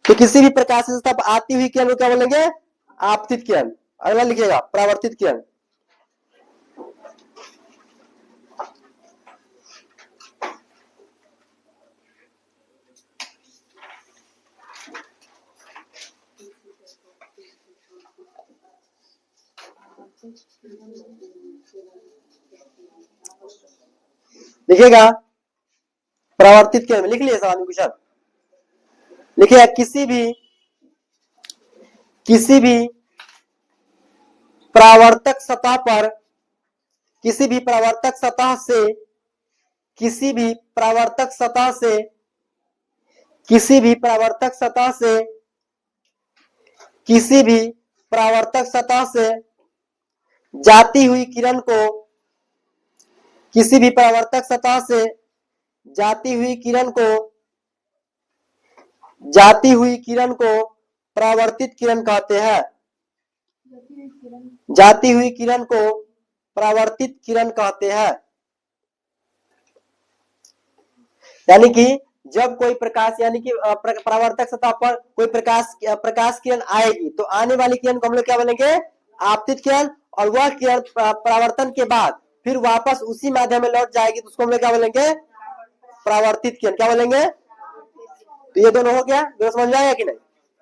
तो किसी भी प्रकाशीय सतह पर आती हुई किरण को क्या बोलेंगे? आपतित किरण। अगला लिखिएगा परावर्तित किरण। लिखिएगा परावर्तित किरण में, लिख लिए सवाल क्वेश्चन, लिखिए किसी भी परावर्तक सतह पर, किसी भी परावर्तक सतह से, किसी भी परावर्तक सतह से, किसी भी परावर्तक सतह से, किसी भी परावर्तक सतह से जाती हुई किरण को, किसी भी परावर्तक सतह से जाती हुई किरण को, जाती हुई किरण को परावर्तित किरण कहते हैं। जाती हुई किरण को परावर्तित किरण कहते हैं। यानी कि जब कोई प्रकाश, यानी कि परावर्तक सतह पर कोई प्रकाश किरण आएगी तो आने वाली किरण को हम लोग क्या बोलेंगे? आपतित किरण। और वह किरण परावर्तन के बाद फिर वापस उसी माध्यम में लौट जाएगी तो उसको हम लोग क्या बोलेंगे? परावर्तित किरण। क्या बोलेंगे? तो ये दोनों हो गया, दोनों समझ में आएगा कि नहीं?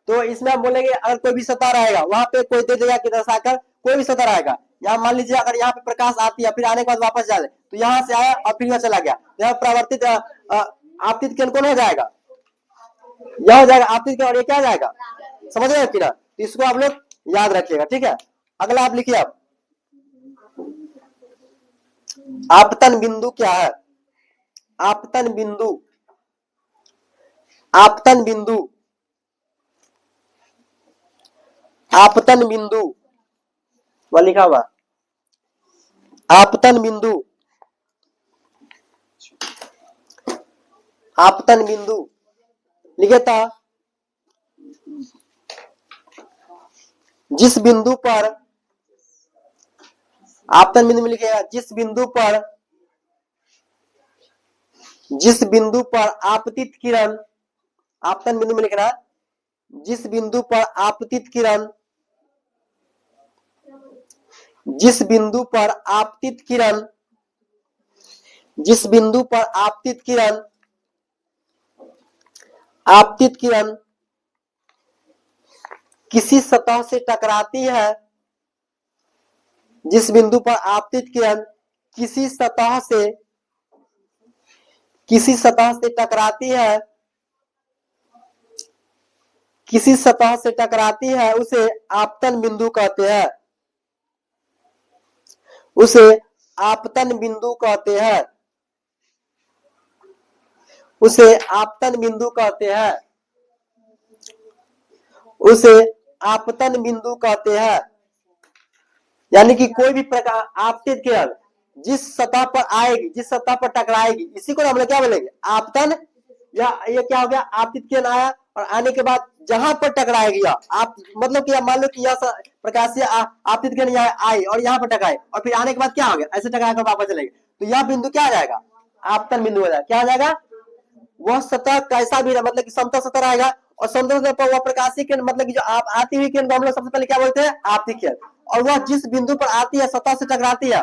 तो इसमें हम बोलेंगे अगर कोई भी सतह रहेगा वहां पे कोई दे देगा कि दर्शाकर कोई भी सतह रहेगा, यहाँ मान लीजिए अगर यहाँ पे प्रकाश आती है फिर आने के बाद वापस जाए तो यहाँ से आया और फिर यहाँ चला गया, यहाँ परावर्तित आपतित किरण कौन हो जाएगा? यह हो जाएगा आपतित किरण, और ये क्या हो जाएगा? समझ रहे हैं कि ना? तो इसको आप लोग याद रखिएगा, ठीक है। अगला आप लिखिए, आप आपतन बिंदु क्या है? आपतन बिंदु, आपतन बिंदु, आपतन बिंदु वह लिखा हुआ आपतन बिंदु, आपतन बिंदु लिखे था जिस बिंदु पर आपतन बिंदु में लिखिएगा जिस बिंदु पर आपतित किरण, आपतन बिंदु में लिखना जिस बिंदु पर आपतित किरण, जिस बिंदु पर आपतित किरण, जिस बिंदु पर आपतित किरण, आपतित किरण किसी सतह से टकराती है, जिस बिंदु पर आपतित किरण किसी सतह से टकराती है, किसी सतह से टकराती है उसे आपतन बिंदु कहते हैं, उसे आपतन बिंदु कहते हैं, उसे आपतन बिंदु कहते हैं, उसे आपतन बिंदु कहते हैं। यानी कि कोई भी प्रकार आपतित किरण जिस सतह पर आएगी, जिस सतह पर टकराएगी, इसी को हम लोग क्या बोलेंगे आपतन। या ये क्या हो गया, आपतित किरण आया और आने के बाद जहां पर टकराएगी आप मतलब कि मान लो कि यह प्रकाश से आपतित किरण यहाँ आई और यहाँ पर टकराए और फिर आने के बाद क्या हो गया, ऐसे टकरा कर वापस चलेगी, तो यह बिंदु क्या आ जाएगा, आपतन बिंदु हो जाएगा। क्या हो जाएगा, वह सतह कैसा भी मतलब कि समतल सतह रहेगा और समतल सतह पर वह प्रकाशीय किरण मतलब कि जो आप आती हुई किरण को हम लोग सबसे पहले क्या बोलते हैं, आपतित किरण, और वह जिस बिंदु पर आती है सतह से टकराती है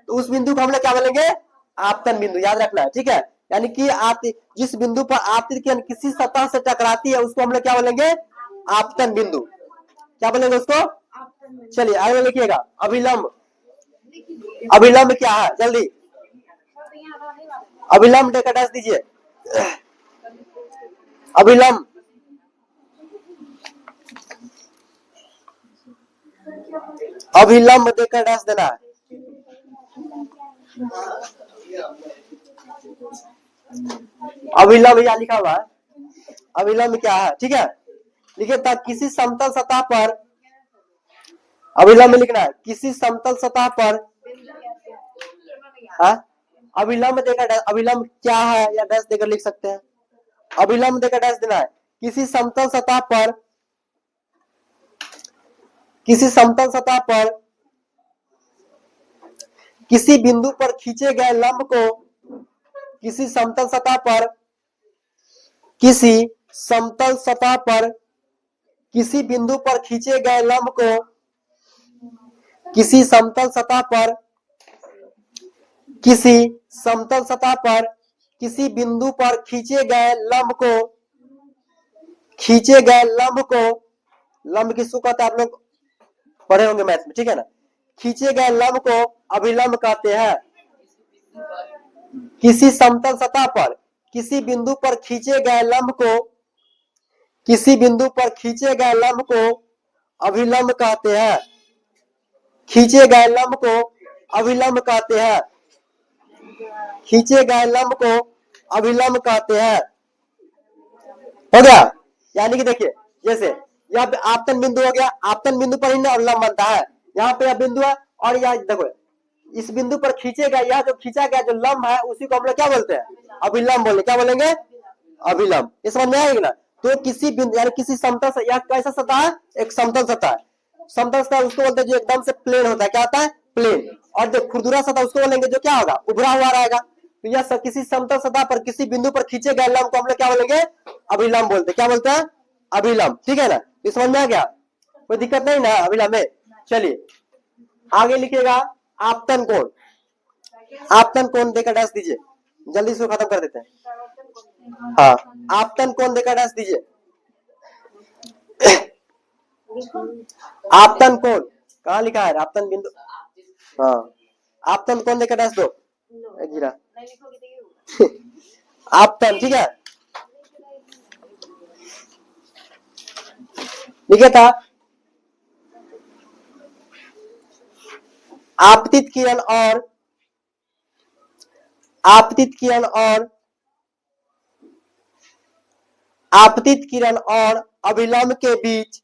तो उस बिंदु को हम लोग क्या बोलेंगे, आपतन बिंदु। याद रखना है, ठीक है। यानी कि जिस बिंदु पर आपतित किरण किसी सतह से टकराती है उसको हम लोग क्या बोलेंगे, आपतन बिंदु। क्या बोलेंगे उसको, चलिए आगे लिखिएगा अभिलंब। अभिलंब क्या है, जल्दी अभिलंब देकर डैश दीजिए। अभिलंब, अभिलंब देकर डैश देना है। अभिलंब यहाँ लिखा हुआ है, अभिलंब क्या है, ठीक है। लिखिए था किसी समतल सतह पर, अभिलंब लिखना है किसी समतल सतह पर, हाँ अभिलंब देकर, अभिलंब क्या है या डैश देकर लिख सकते हैं। अभिलंब देकर डैश देना है किसी समतल सतह पर, किसी समतल सतह पर किसी बिंदु पर खींचे गए लंब को, किसी समतल सतह पर, किसी समतल सतह पर किसी बिंदु पर खींचे गए लंब को, किसी समतल सतह पर, किसी समतल सतह पर किसी बिंदु पर खींचे गए लंब को, खींचे गए लंब को, लंब किसको कहते हैं आप लोग पढ़े होंगे मैथ में, ठीक है ना। खींचे गए लंब को अभिलंब कहते हैं। किसी समतल सतह पर किसी बिंदु पर खींचे गए लंब को, किसी बिंदु पर खींचे गए लंब को अभिलंब कहते हैं। खींचे गए लंब को अभिलंब कहते हैं, खींचे गए लंब को अभिलंब कहते हैं। हो गया, यानी कि देखिए जैसे यहाँ पे आपतन बिंदु हो गया, आपतन बिंदु पर ही ना लंब बनता है। यहाँ पे यह बिंदु है और यहाँ देखो इस बिंदु पर खींचे गया, यह जो खींचा गया जो लंब है उसी को हम लोग क्या बोलते हैं, अभिलंब बोले। क्या बोलेंगे, अभिलंब। इस समझ में आएगी ना। तो किसी बिंदु यानी किसी समतल से, यह कैसा सतह है, एक समतल सतह है। समतल सतह उसको बोलते हैं जो एकदम से प्लेन होता है, क्या होता है, प्लेन। और जो खुरदुरा सतह उसको बोलेंगे जो क्या होगा, उभरा हुआ रहेगा। तो यह किसी समतल सतह पर किसी बिंदु पर खींचे गए लंब को हम लोग क्या बोलेंगे, अभिलंब बोलते हैं। क्या बोलते हैं, अभिलंब, ठीक है ना। इस समझ में आ गया, कोई दिक्कत नहीं ना अभिलंब में। चलिए आगे लिखिएगा आपतन कोण। आपतन कोण देकर डैश दीजिए, जल्दी से खत्म कर देते हैं। हाँ आपतन कोण देकर डैश दीजिए। आपतन कोण कहाँ लिखा है, आपतन बिंदु, हाँ आपतन कोण देकर डैश दो, गिरा आपतन, ठीक है। लिखा था आपतित किरण और, आपतित किरण और, आपतित किरण और अभिलंब के बीच,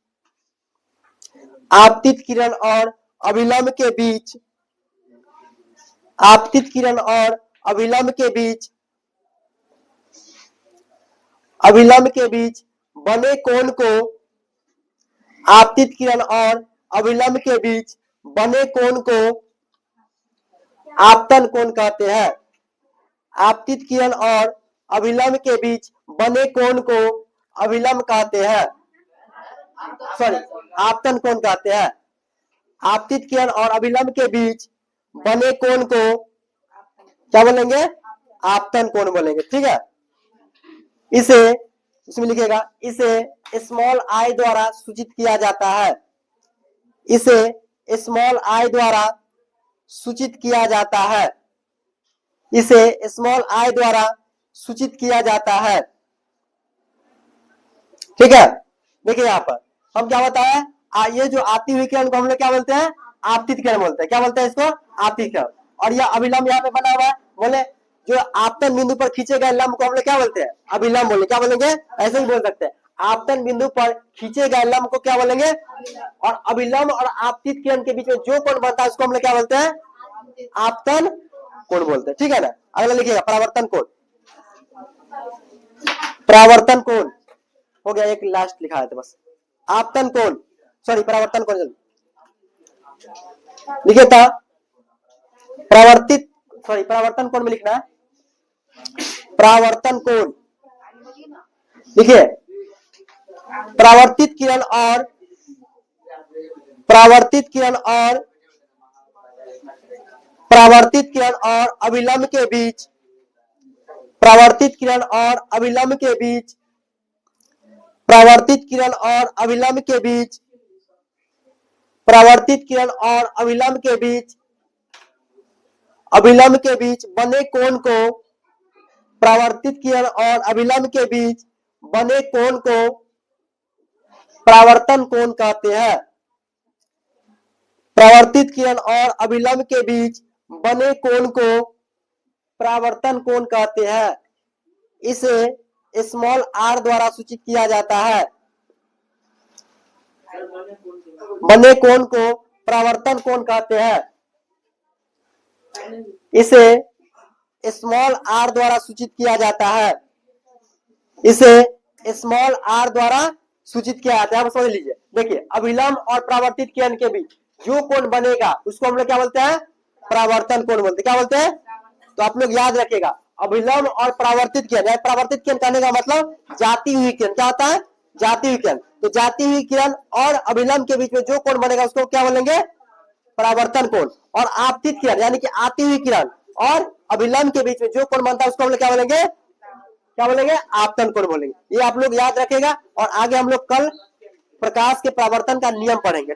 आपतित किरण और अभिलंब के बीच, आपतित किरण और अभिलंब के बीच, अभिलंब के बीच बने कोण को, आपतित किरण और अभिलंब के बीच बने कोण को, आपतन कोण कहते हैं। आपतित किरण और अभिलंब के बीच बने कोण को अभिलंब कहते हैं। सॉरी, आपतन कोण कहते हैं। आपतित किरण और अभिलंब के बीच बने कोण को क्या बोलेंगे, आपतन कोण बोलेंगे, ठीक है। इसे इसमें लिखेगा, इसे स्मॉल आई द्वारा सूचित किया जाता है। इसे स्मॉल आई द्वारा सूचित किया जाता है। इसे स्मॉल आई द्वारा सूचित किया जाता है, ठीक है। देखिए यहाँ पर हम क्या बताया, ये जो आती हुई किरण को हम लोग क्या बोलते हैं, आपतित किरण बोलते हैं। क्या बोलते हैं इसको, आपतित किरण। और यह अभिलंब यहाँ पे बना हुआ है, बोले जो आपतन बिंदु पर खींचे गए लंब को हम लोग क्या बोलते हैं, अभिलंब बोले। क्या बोलेंगे, ऐसे ही बोल सकते हैं, आपतन बिंदु पर खींचे गए लंब को क्या बोलेंगे। और अभिलंब और आपतित किरण के बीच में जो कोण बनता है उसको हम लोग क्या बोलते हैं, आपतन कोण बोलते हैं, ठीक है ना। अगला लिखिएगा, परावर्तन कोण। परावर्तन कोण हो गया, एक लास्ट लिखा है तो बस। आपतन कोण, सॉरी परावर्तन कोण लिखे था, परावर्तित, सॉरी परावर्तन कोण में लिखना है, परावर्तन कोण लिखिए। परावर्तित किरण और परावर्तित किरण और परावर्तित किरण और अभिलंब के बीच, परावर्तित किरण और अभिलंब के बीच, परावर्तित किरण और अभिलंब के बीच, परावर्तित किरण और अभिलंब के बीच, अभिलंब के बीच बने कोण को, परावर्तित किरण और अभिलंब के बीच बने कोण को परावर्तन कोण कहते हैं। परावर्तित किरण और अभिलंब के बीच बने कोण को परावर्तन कोण कहते हैं। इसे स्मॉल आर द्वारा सूचित किया जाता है। बने कोण को परावर्तन कोण कहते हैं। इसे स्मॉल आर द्वारा सूचित किया जाता है। इसे स्मॉल आर द्वारा सूचित किया जाता है। समझ लीजिए, देखिए अभिलंब और परावर्तित किरण के बीच जो कोण बनेगा उसको हम लोग क्या बोलते हैं, परावर्तन कोण बोलते हैं। क्या बोलते हैं, तो आप लोग याद रखिएगा, अभिलंब और परावर्तित किरण, परावर्तित किरण कहने का मतलब जाती हुई किरण। क्या होता है, जाती हुई किरण। तो जाती हुई किरण और अभिलंब के बीच में जो कोण बनेगा उसको क्या बोलेंगे, परावर्तन कोण। और आपतित किरण यानी कि आती हुई किरण और अभिलंब के बीच में जो कोण बनता है उसको हम लोग क्या बोलेंगे, क्या बोलेंगे, आपतन कोण बोलेंगे। ये आप लोग याद रखेगा और आगे हम लोग कल प्रकाश के परावर्तन का नियम पढ़ेंगे, ठीक है।